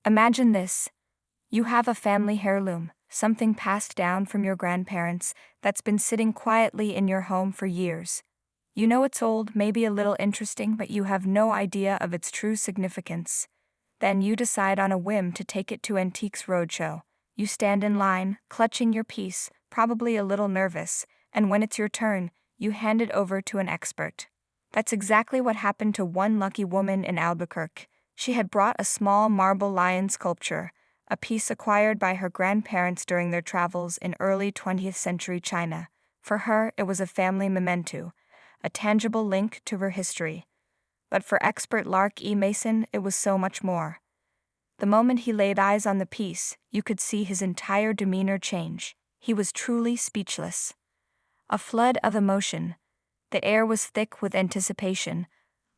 Imagine this. You have a family heirloom, something passed down from your grandparents that's been sitting quietly in your home for years. You know it's old, maybe a little interesting, but you have no idea of its true significance. Then you decide on a whim to take it to Antiques Roadshow. You stand in line, clutching your piece, probably a little nervous, and when it's your turn, you hand it over to an expert. That's exactly what happened to one lucky woman in Albuquerque. She had brought a small marble lion sculpture, a piece acquired by her grandparents during their travels in early 20th century China. For her, it was a family memento, a tangible link to her history. But for expert Lark E. Mason, it was so much more. The moment he laid eyes on the piece, you could see his entire demeanor change. He was truly speechless. A flood of emotion. The air was thick with anticipation.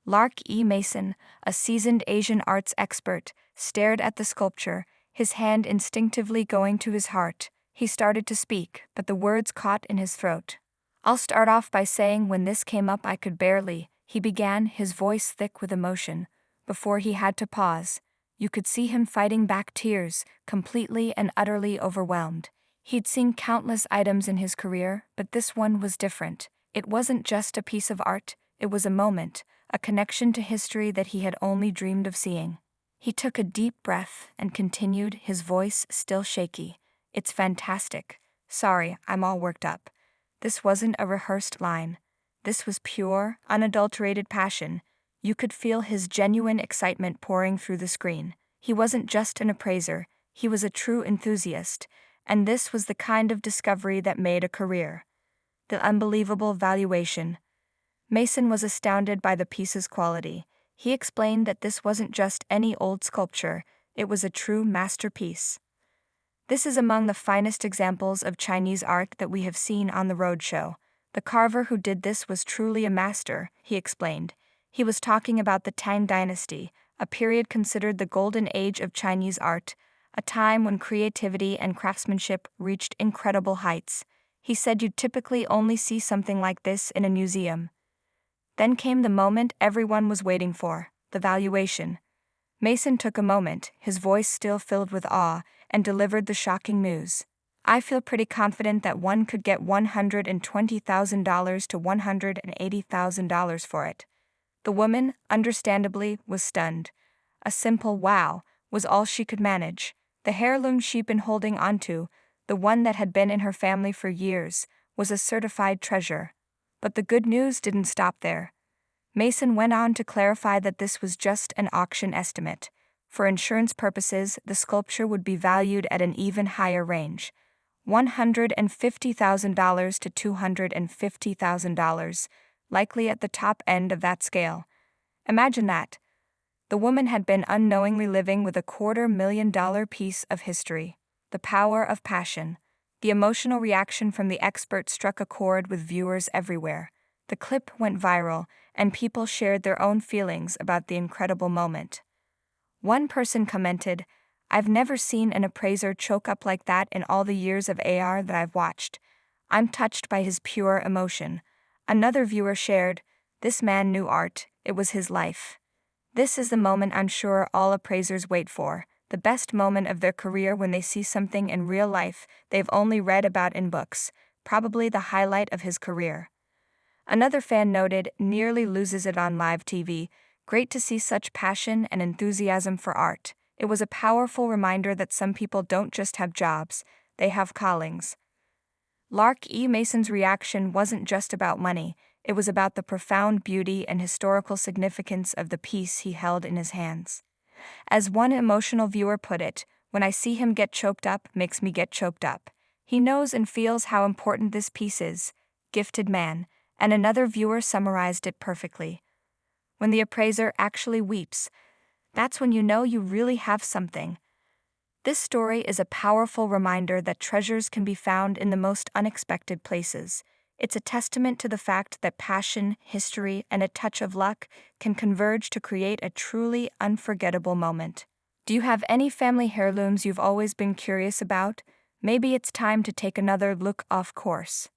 Lark E. Mason, a seasoned Asian arts expert, stared at the sculpture, his hand instinctively going to his heart. He started to speak, but the words caught in his throat. "I'll start off by saying when this came up I could barely," he began, his voice thick with emotion. Before he had to pause, you could see him fighting back tears, completely and utterly overwhelmed. He'd seen countless items in his career, but this one was different. It wasn't just a piece of art, it was a moment, a connection to history that he had only dreamed of seeing. He took a deep breath and continued, his voice still shaky. "It's fantastic. Sorry, I'm all worked up." This wasn't a rehearsed line. This was pure, unadulterated passion. You could feel his genuine excitement pouring through the screen. He wasn't just an appraiser, he was a true enthusiast, and this was the kind of discovery that made a career. The unbelievable valuation. Mason was astounded by the piece's quality. He explained that this wasn't just any old sculpture, it was a true masterpiece. "This is among the finest examples of Chinese art that we have seen on the Roadshow. The carver who did this was truly a master," he explained. He was talking about the Tang Dynasty, a period considered the golden age of Chinese art, a time when creativity and craftsmanship reached incredible heights. He said you'd typically only see something like this in a museum. Then came the moment everyone was waiting for, the valuation. Mason took a moment, his voice still filled with awe, and delivered the shocking news. "I feel pretty confident that one could get $120,000 to $180,000 for it." The woman, understandably, was stunned. A simple wow was all she could manage. The heirloom she'd been holding onto, the one that had been in her family for years, was a certified treasure. But the good news didn't stop there. Mason went on to clarify that this was just an auction estimate. For insurance purposes, the sculpture would be valued at an even higher range, $150,000 to $250,000, likely at the top end of that scale. Imagine that. The woman had been unknowingly living with a $250,000 piece of history. The power of passion. The emotional reaction from the expert struck a chord with viewers everywhere. The clip went viral, and people shared their own feelings about the incredible moment. One person commented, "I've never seen an appraiser choke up like that in all the years of AR that I've watched. I'm touched by his pure emotion." Another viewer shared, "This man knew art, it was his life." This is the moment I'm sure all appraisers wait for, the best moment of their career when they see something in real life they've only read about in books, probably the highlight of his career. Another fan noted, "Nearly loses it on live TV. Great to see such passion and enthusiasm for art. It was a powerful reminder that some people don't just have jobs, they have callings." Lark E. Mason's reaction wasn't just about money, it was about the profound beauty and historical significance of the piece he held in his hands. As one emotional viewer put it, "When I see him get choked up, makes me get choked up. He knows and feels how important this piece is. Gifted man." And another viewer summarized it perfectly. "When the appraiser actually weeps, that's when you know you really have something." This story is a powerful reminder that treasures can be found in the most unexpected places. It's a testament to the fact that passion, history, and a touch of luck can converge to create a truly unforgettable moment. Do you have any family heirlooms you've always been curious about? Maybe it's time to take another look off course.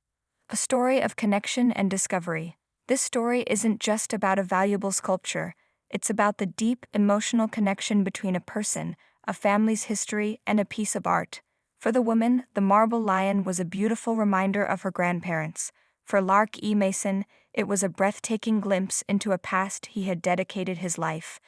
A story of connection and discovery. This story isn't just about a valuable sculpture, it's about the deep emotional connection between a person, a family's history, and a piece of art. For the woman, the marble lion was a beautiful reminder of her grandparents. For Lark E. Mason, it was a breathtaking glimpse into a past he had dedicated his life.